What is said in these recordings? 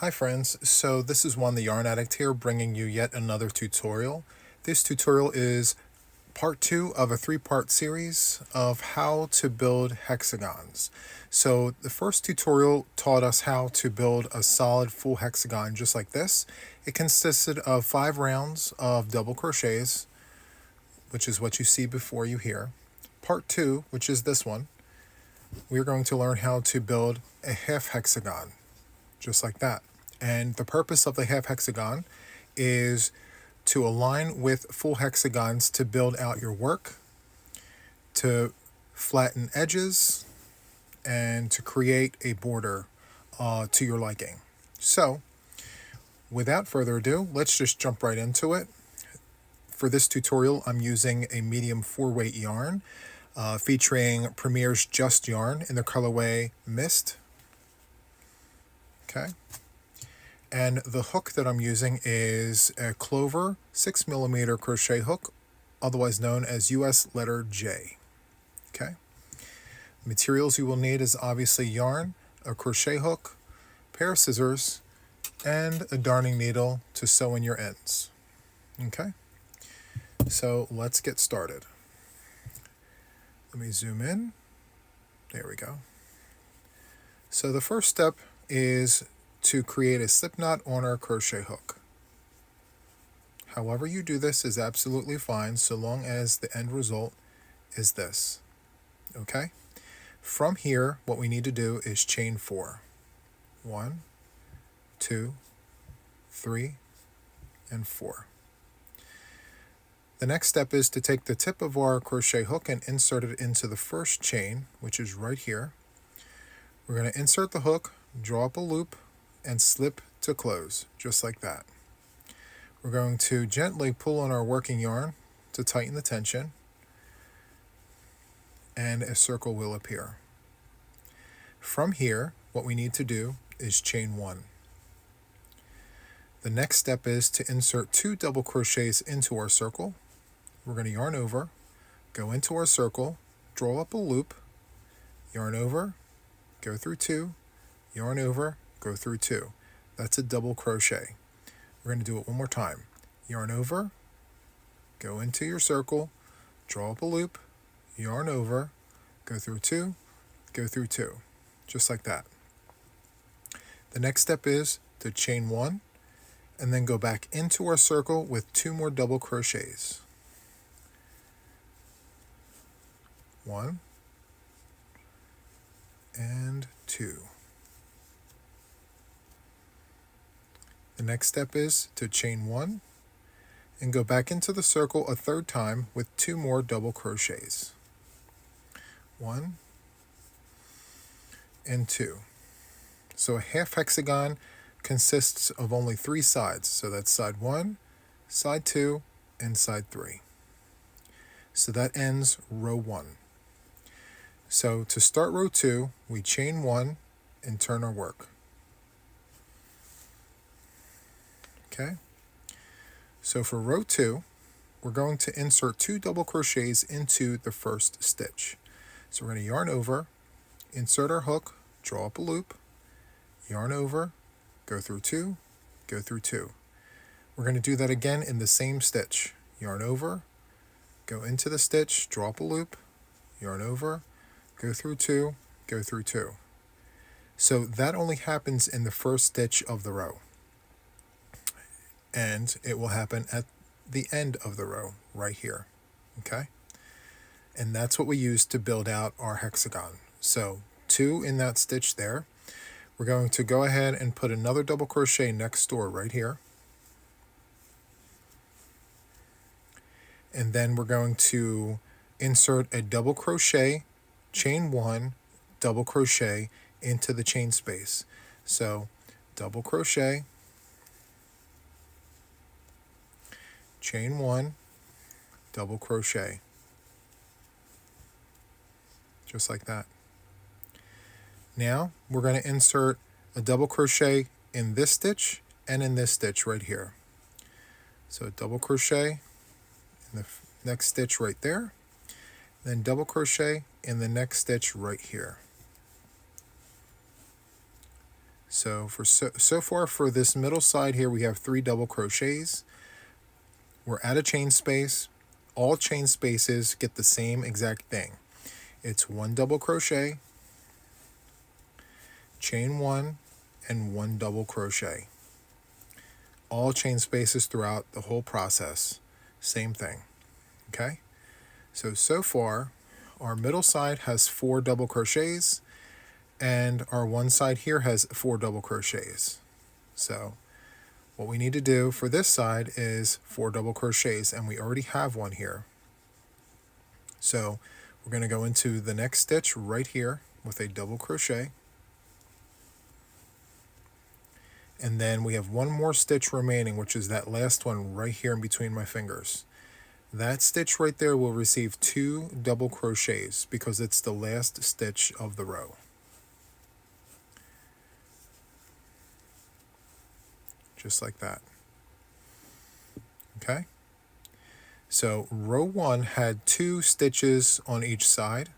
Hi friends, so this is Juan the Yarn Addict here, bringing you yet another tutorial. This tutorial is part 2 of a 3-part series of how to build hexagons. So the first tutorial taught us how to build a solid full hexagon just like this. It consisted of 5 rounds of double crochets, which is what you see before you here. Part 2, which is this one, we're going to learn how to build a half hexagon, just like that. And the purpose of the half hexagon is to align with full hexagons to build out your work, to flatten edges, and to create a border to your liking. So, without further ado, let's just jump right into it. For this tutorial, I'm using a medium 4-weight yarn featuring Premier's Just Yarn in the colorway Mist. Okay. And the hook that I'm using is a Clover 6mm crochet hook, otherwise known as US letter J. Okay. Materials you will need is obviously yarn, a crochet hook, a pair of scissors, and a darning needle to sew in your ends. Okay. So let's get started. Let me zoom in. There we go. So the first step is to create a slip knot on our crochet hook. However you do this is absolutely fine, so long as the end result is this. Okay? From here, what we need to do is chain 4. 1, 2, 3, and 4. The next step is to take the tip of our crochet hook and insert it into the first chain, which is right here. We're going to insert the hook, draw up a loop, and slip to close, just like that. We're going to gently pull on our working yarn to tighten the tension, and a circle will appear. From here, what we need to do is chain 1. The next step is to insert 2 double crochets into our circle. We're going to yarn over, go into our circle, draw up a loop, yarn over, go through 2, yarn over, go through 2. That's a double crochet. We're going to do it one more time. Yarn over, go into your circle, draw up a loop, yarn over, go through 2, go through 2. Just like that. The next step is to chain 1 and then go back into our circle with 2 more double crochets. 1 and 2. The next step is to chain 1 and go back into the circle a 3rd time with 2 more double crochets. 1 and 2. So a half hexagon consists of only 3 sides. So that's side 1, side 2, and side 3. So that ends row 1. So to start row 2, we chain 1 and turn our work. Okay, so for row 2, we're going to insert 2 double crochets into the first stitch. So we're going to yarn over, insert our hook, draw up a loop, yarn over, go through 2, go through 2. We're going to do that again in the same stitch. Yarn over, go into the stitch, draw up a loop, yarn over, go through 2, go through 2. So that only happens in the first stitch of the row. And it will happen at the end of the row, right here. Okay? And that's what we use to build out our hexagon. So 2 in that stitch there. We're going to go ahead and put another double crochet next door right here. And then we're going to insert a double crochet, chain 1, double crochet into the chain space. So double crochet, chain 1, double crochet, just like that. Now we're going to insert a double crochet in this stitch and in this stitch right here. So double crochet in the next stitch right there, then double crochet in the next stitch right here. So so far for this middle side here, we have 3 double crochets. We're at a chain space. All chain spaces get the same exact thing. It's 1 double crochet, chain 1, and 1 double crochet. All chain spaces throughout the whole process. Same thing. Okay? So far, our middle side has 4 double crochets, and our one side here has 4 double crochets. So what we need to do for this side is 4 double crochets, and we already have one here. So we're going to go into the next stitch right here with a double crochet. And then we have one more stitch remaining, which is that last one right here in between my fingers. That stitch right there will receive 2 double crochets because it's the last stitch of the row. Just like that. Okay? So row 1 had 2 stitches on each side.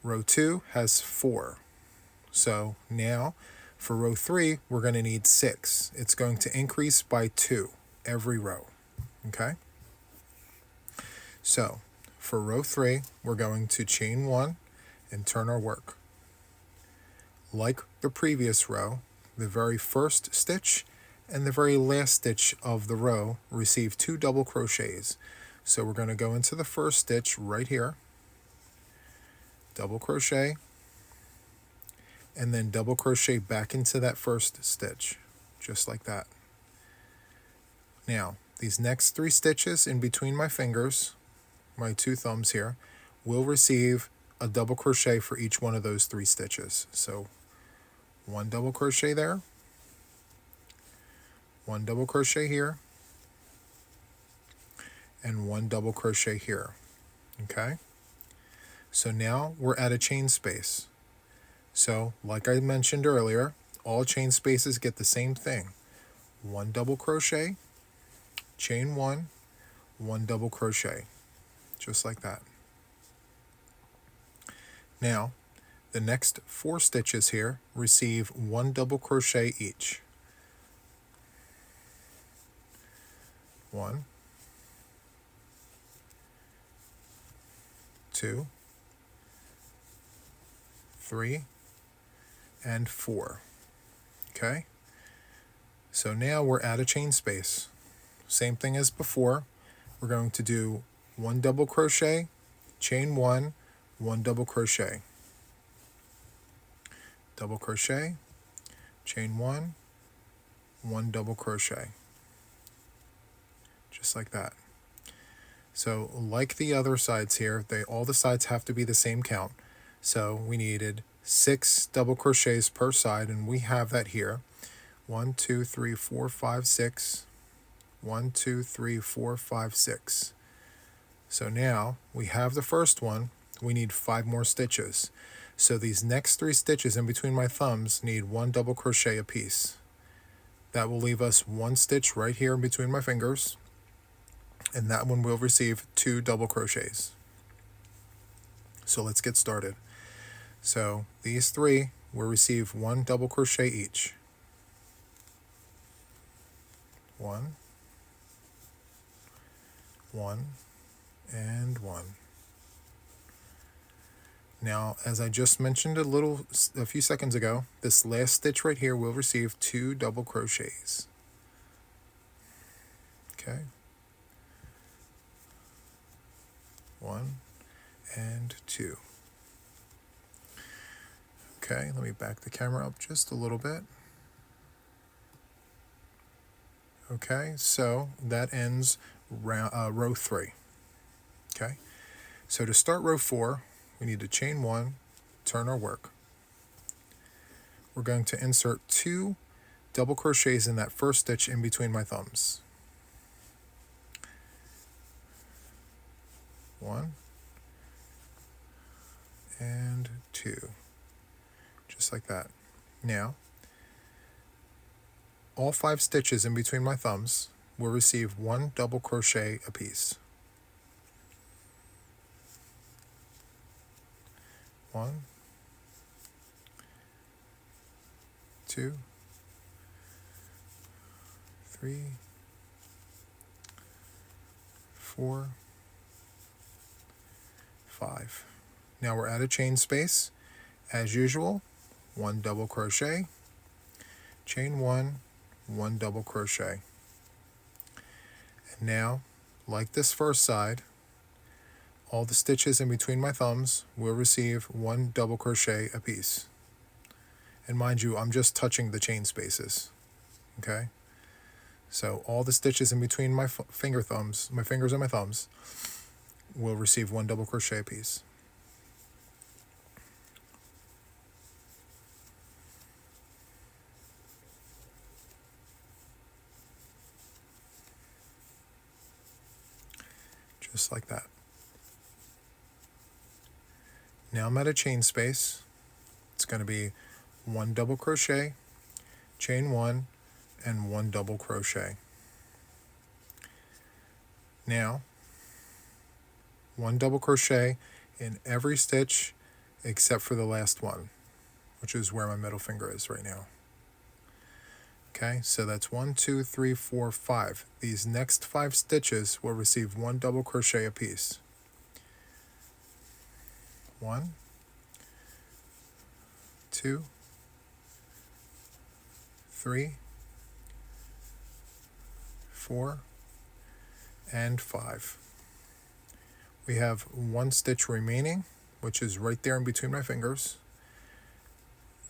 Row 2 has 4. So now for row 3, we're going to need 6. It's going to increase by 2 every row. Okay? So for row 3, we're going to chain 1 and turn our work. Like the previous row, the very first stitch and the very last stitch of the row receive 2 double crochets. So we're going to go into the first stitch right here, double crochet, and then double crochet back into that first stitch, just like that. Now, these next 3 stitches in between my fingers, my 2 thumbs here, will receive a double crochet for each one of those 3 stitches. So 1 double crochet there, 1 double crochet here, and 1 double crochet here. Okay? So now we're at a chain space. So, like I mentioned earlier, all chain spaces get the same thing. 1 double crochet, chain 1, 1 double crochet. Just like that. Now, the next 4 stitches here receive 1 double crochet each. 1, 2, 3, and 4. Okay? So now we're at a chain space. Same thing as before. We're going to do 1 double crochet, chain 1, 1 double crochet. Double crochet, chain 1, 1 double crochet. Just like that. So like the other sides here, all the sides have to be the same count. So we needed 6 double crochets per side, and we have that here. 1, 2, 3, 4, 5, 6. 1, 2, 3, 4, 5, 6. So now we have the first one. We need 5 more stitches. So these next 3 stitches in between my thumbs need 1 double crochet apiece. That will leave us 1 stitch right here in between my fingers, and that one will receive 2 double crochets. So let's get started. So these 3 will receive 1 double crochet each. 1, 1, and 1. Now, as I just mentioned a few seconds ago, this last stitch right here will receive 2 double crochets. Okay. 1 and 2. Okay, let me back the camera up just a little bit. Okay, so that ends row 3. Okay, so to start row 4, we need to chain 1, turn our work. We're going to insert 2 double crochets in that first stitch in between my thumbs. 1 and 2. Just like that. Now, all 5 stitches in between my thumbs will receive 1 double crochet apiece. 1, 2, 3, 4, 5. Now we're at a chain space. As usual, 1 double crochet, chain 1, 1 double crochet. And now, like this first side, all the stitches in between my thumbs will receive 1 double crochet apiece. And mind you, I'm just touching the chain spaces, okay? So all the stitches in between my fingers and my thumbs, will receive 1 double crochet apiece. Just like that. Now I'm at a chain space. It's going to be 1 double crochet, chain 1, and 1 double crochet. Now, 1 double crochet in every stitch except for the last one, which is where my middle finger is right now. Okay, so that's 1, 2, 3, 4, 5. These next 5 stitches will receive 1 double crochet apiece. 1, 2, 3, 4, and 5. We have 1 stitch remaining, which is right there in between my fingers.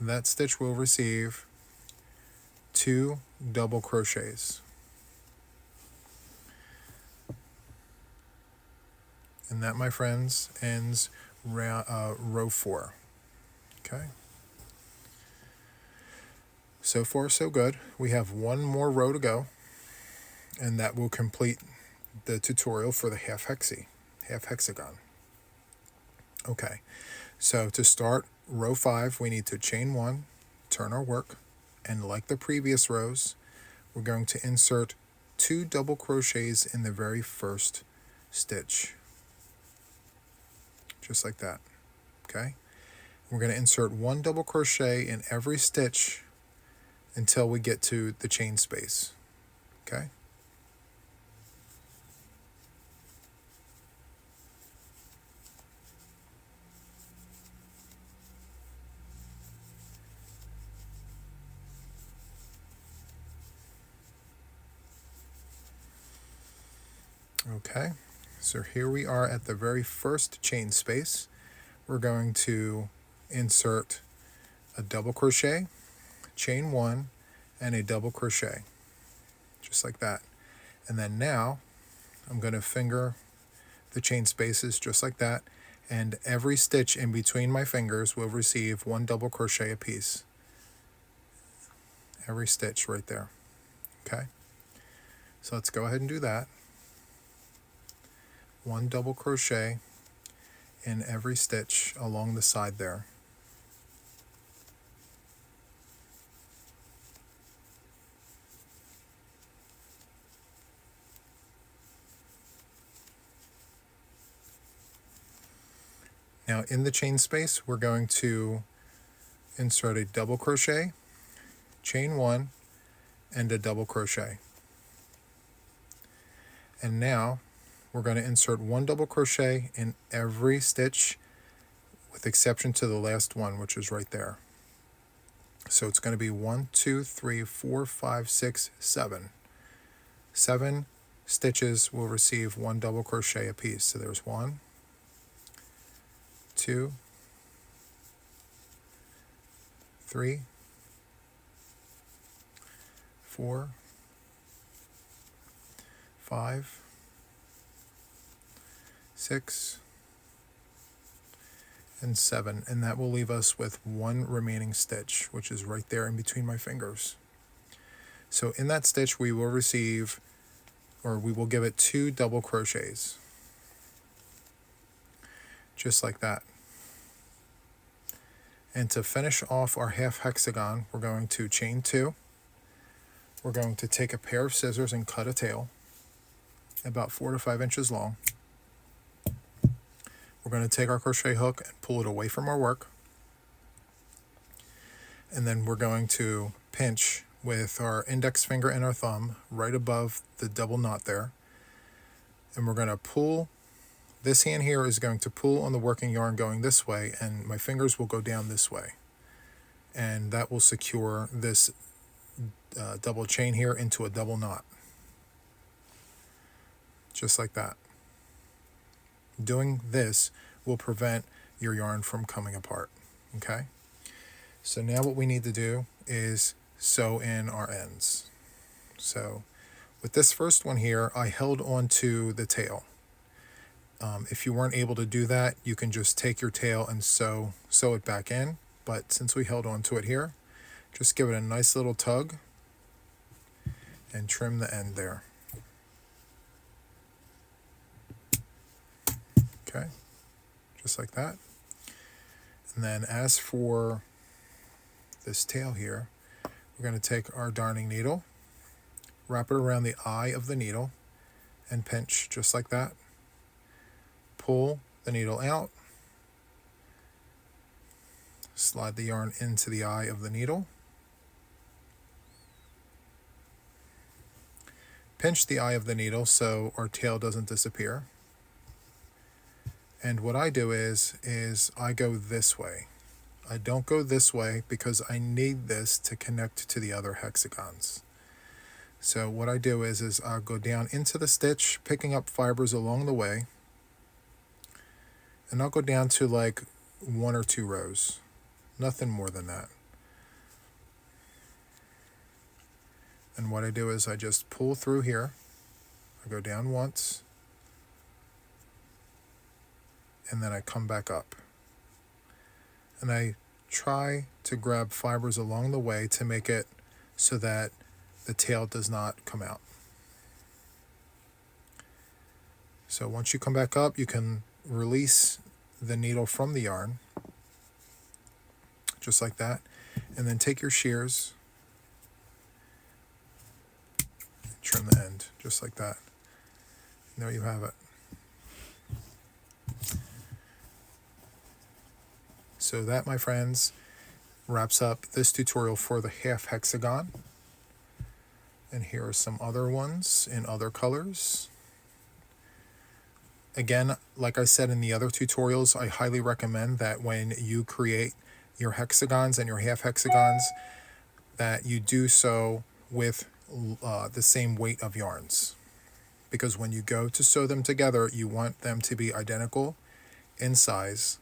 That stitch will receive 2 double crochets. And that, my friends, ends row 4. Okay. So far, so good. We have 1 more row to go, and that will complete the tutorial for the half hexagon. Okay, so to start row 5, we need to chain 1, turn our work, and like the previous rows, we're going to insert 2 double crochets in the very first stitch. Just like that. Okay? We're going to insert 1 double crochet in every stitch until we get to the chain space. Okay? Okay, so here we are at the very first chain space. We're going to insert a double crochet, chain 1, and a double crochet, just like that. And then now I'm going to finger the chain spaces just like that, and every stitch in between my fingers will receive 1 double crochet apiece. Every stitch right there. Okay, so let's go ahead and do that. 1 double crochet in every stitch along the side there. Now in the chain space, we're going to insert a double crochet, chain 1, and a double crochet. And now we're going to insert 1 double crochet in every stitch with exception to the last one, which is right there. So it's going to be 1, 2, 3, 4, 5, 6, 7. 7 stitches will receive 1 double crochet apiece. So there's 1, 2, 3, 4, 5, 6, and 7, and that will leave us with 1 remaining stitch, which is right there in between my fingers. So in that stitch we will receive, or we will give it 2 double crochets, just like that. And to finish off our half hexagon, we're going to chain 2. We're going to take a pair of scissors and cut a tail about 4 to 5 inches long. We're going to take our crochet hook and pull it away from our work. And then we're going to pinch with our index finger and our thumb right above the double knot there. And we're going to pull. This hand here is going to pull on the working yarn going this way, and my fingers will go down this way. And that will secure this double chain here into a double knot. Just like that. Doing this will prevent your yarn from coming apart. Okay? So now what we need to do is sew in our ends. So with this first one here, I held on to the tail. If you weren't able to do that, you can just take your tail and sew it back in. But since we held on to it here, just give it a nice little tug and trim the end there. Okay, just like that. And then as for this tail here, we're going to take our darning needle, wrap it around the eye of the needle, and pinch just like that. Pull the needle out, slide the yarn into the eye of the needle, pinch the eye of the needle so our tail doesn't disappear. And what I do is I go this way. I don't go this way because I need this to connect to the other hexagons. So what I do is I'll go down into the stitch, picking up fibers along the way, and I'll go down to like 1 or 2 rows. Nothing more than that. And what I do is I just pull through here. I go down once, and then I come back up. And I try to grab fibers along the way to make it so that the tail does not come out. So once you come back up, you can release the needle from the yarn, just like that, and then take your shears, trim the end, just like that. And there you have it. So that, my friends, wraps up this tutorial for the half hexagon. And here are some other ones in other colors. Again, like I said in the other tutorials, I highly recommend that when you create your hexagons and your half hexagons, that you do so with the same weight of yarns. Because when you go to sew them together, you want them to be identical in size.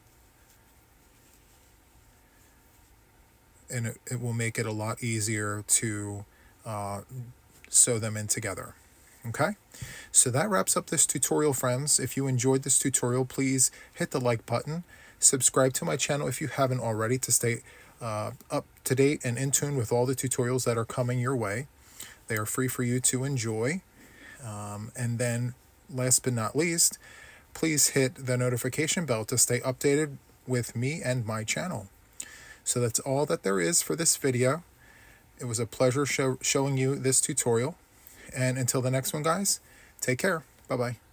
And it will make it a lot easier to sew them in together. Okay, so that wraps up this tutorial, friends. If you enjoyed this tutorial, please hit the like button. Subscribe to my channel if you haven't already to stay up to date and in tune with all the tutorials that are coming your way. They are free for you to enjoy. And then last but not least, please hit the notification bell to stay updated with me and my channel. So that's all that there is for this video. It was a pleasure showing you this tutorial. And until the next one, guys, take care. Bye-bye.